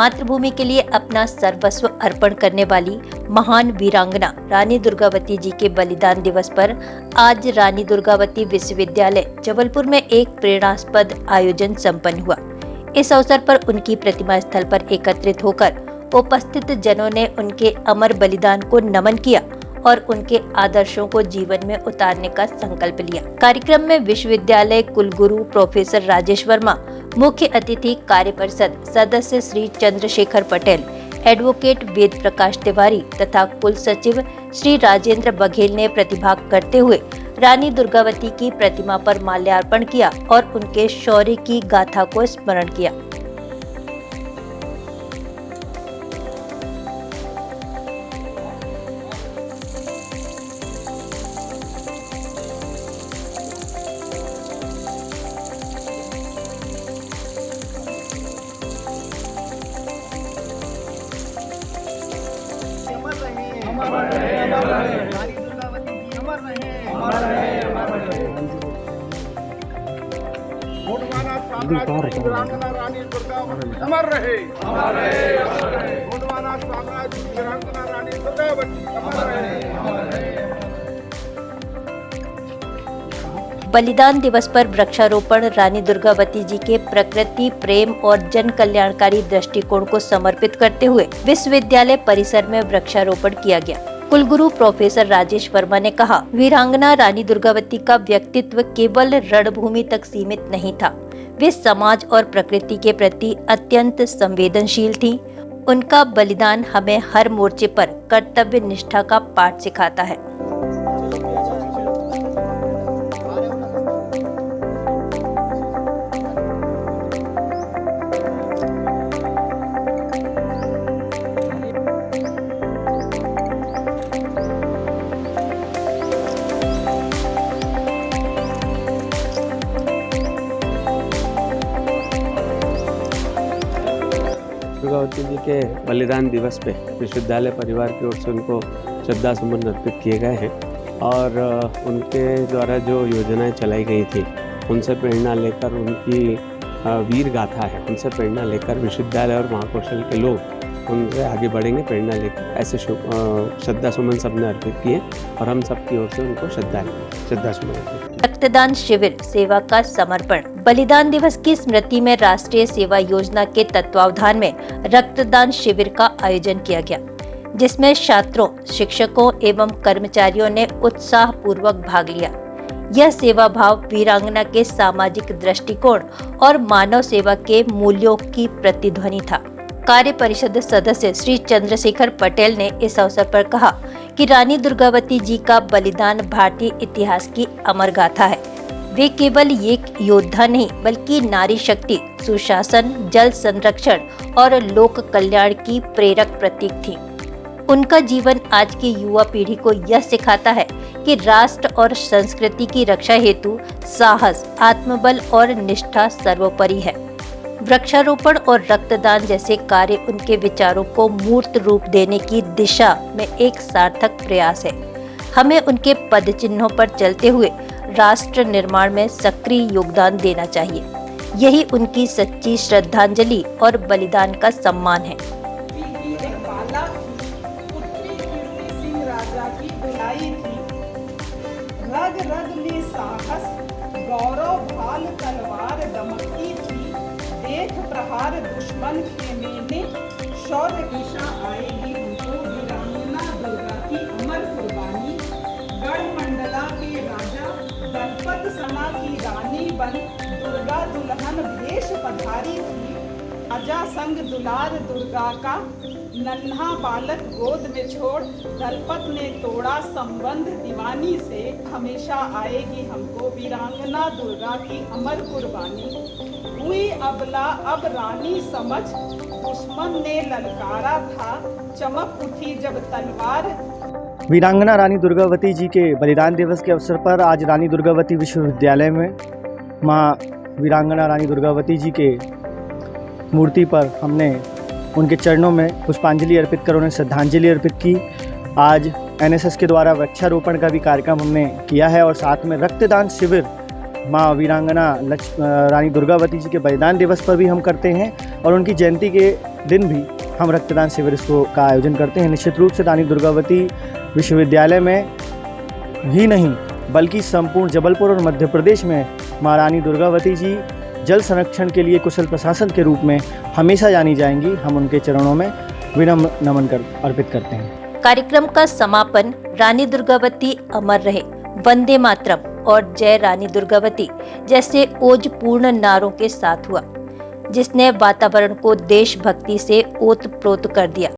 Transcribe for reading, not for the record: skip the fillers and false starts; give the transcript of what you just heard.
मातृभूमि के लिए अपना सर्वस्व अर्पण करने वाली महान वीरांगना रानी दुर्गावती जी के बलिदान दिवस पर आज रानी दुर्गावती विश्वविद्यालय जबलपुर में एक प्रेरणास्पद आयोजन संपन्न हुआ। इस अवसर पर उनकी प्रतिमा स्थल पर एकत्रित होकर उपस्थित जनों ने उनके अमर बलिदान को नमन किया और उनके आदर्शों को जीवन में उतारने का संकल्प लिया। कार्यक्रम में विश्वविद्यालय कुलगुरु प्रोफेसर राजेश वर्मा, मुख्य अतिथि कार्य परिषद सदस्य श्री चंद्रशेखर पटेल, एडवोकेट वेद प्रकाश तिवारी तथा कुल सचिव श्री राजेंद्र बघेल ने प्रतिभाग करते हुए रानी दुर्गावती की प्रतिमा पर माल्यार्पण किया और उनके शौर्य की गाथा को स्मरण किया। रानी दुर्गावती जी अमर रहे, अमर रहे, अमर रहे। गोंडवाना साम्राज्य की वीरांगना रानी दुर्गावती अमर रहे, अमर रहे, अमर रहे। गोंडवाना साम्राज्य की वीरांगना रानी दुर्गावती अमर रहे, अमर रहे। बलिदान दिवस पर वृक्षारोपण रानी दुर्गावती जी के प्रकृति प्रेम और जन कल्याणकारी दृष्टिकोण को समर्पित करते हुए विश्वविद्यालय परिसर में वृक्षारोपण किया गया। कुलगुरु प्रोफेसर राजेश वर्मा ने कहा, वीरांगना रानी दुर्गावती का व्यक्तित्व केवल रणभूमि तक सीमित नहीं था। वे समाज और प्रकृति के प्रति अत्यंत संवेदनशील थीं। उनका बलिदान हमें हर मोर्चे पर कर्तव्य निष्ठा का पाठ सिखाता है। दुर्गावती जी के बलिदान दिवस पे विश्वविद्यालय परिवार की ओर से उनको श्रद्धा सुमन अर्पित किए गए हैं और उनके द्वारा जो योजनाएं चलाई गई थी उनसे प्रेरणा लेकर उनकी वीर गाथा है, उनसे प्रेरणा लेकर विश्वविद्यालय और महाकौशल के लोग उनसे आगे बढ़ेंगे प्रेरणा लेकर। ऐसे श्रद्धा सुमन सबने अर्पित किए और हम सबकी ओर से उनको श्रद्धा सुमन अर्पित। रक्तदान शिविर सेवा का समर्पण। बलिदान दिवस की स्मृति में राष्ट्रीय सेवा योजना के तत्वावधान में रक्तदान शिविर का आयोजन किया गया, जिसमें छात्रों, शिक्षकों एवं कर्मचारियों ने उत्साह पूर्वक भाग लिया। यह सेवा भाव वीरांगना के सामाजिक दृष्टिकोण और मानव सेवा के मूल्यों की प्रतिध्वनि था। कार्य परिषद सदस्य श्री चंद्रशेखर पटेल ने इस अवसर पर कहा कि रानी दुर्गावती जी का बलिदान भारतीय इतिहास की अमर गाथा है। वे केवल एक योद्धा नहीं बल्कि नारी शक्ति, सुशासन, जल संरक्षण और लोक कल्याण की प्रेरक प्रतीक थी। उनका जीवन आज की युवा पीढ़ी को यह सिखाता है कि राष्ट्र और संस्कृति की रक्षा हेतु साहस, आत्मबल और निष्ठा सर्वोपरि है। वृक्षारोपण और रक्तदान जैसे कार्य उनके विचारों को मूर्त रूप देने की दिशा में एक सार्थक प्रयास है। हमें उनके पद चिन्हों पर चलते हुए राष्ट्र निर्माण में सक्रिय योगदान देना चाहिए। यही उनकी सच्ची श्रद्धांजलि और बलिदान का सम्मान है। रग रग में साहस, गौरव भाल तलवार दमकती थी। देख प्रहार दुश्मन के मैंने, शौर्य दिशा आएगी हमको। वीरांगना दुर्गा की अमर कुर्बानी, गढ़ मंडला के राजा, दलपत समा की रानी बन दुर्गा दुल्हन भेष पधारी थी। अजा संग दुलार दुर्गा का नन्हा बालक गोद में छोड़, दलपत ने तोड़ा संबंध दीवानी से। हमेशा आएगी हमको वीरांगना दुर्गा की अमर कुर्बानी। हुई अबला अब रानी समझ, दुश्मन ने ललकारा था, चमक उठी जब तलवार। वीरांगना रानी दुर्गावती जी के बलिदान दिवस के अवसर पर आज रानी दुर्गावती विश्वविद्यालय में माँ वीरांगना रानी दुर्गावती जी के मूर्ति पर हमने उनके चरणों में पुष्पांजलि अर्पित कर उन्हें श्रद्धांजलि अर्पित की। आज एनएसएस के द्वारा वृक्षारोपण का भी कार्यक्रम हमने किया है और साथ में रक्तदान शिविर माँ वीरांगना रानी दुर्गावती जी के बलिदान दिवस पर भी हम करते हैं और उनकी जयंती के दिन भी हम रक्तदान शिविर का आयोजन करते हैं। निश्चित रूप से रानी दुर्गावती विश्वविद्यालय में ही नहीं बल्कि संपूर्ण जबलपुर और मध्य प्रदेश में माँ रानी दुर्गावती जी जल संरक्षण के लिए कुशल प्रशासन के रूप में हमेशा जानी जाएंगी। हम उनके चरणों में विनम्र नमन अर्पित करते हैं। कार्यक्रम का समापन रानी दुर्गावती अमर रहे, वंदे मातरम और जय रानी दुर्गावती जैसे ओजपूर्ण नारों के साथ हुआ, जिसने वातावरण को देशभक्ति से ओतप्रोत कर दिया।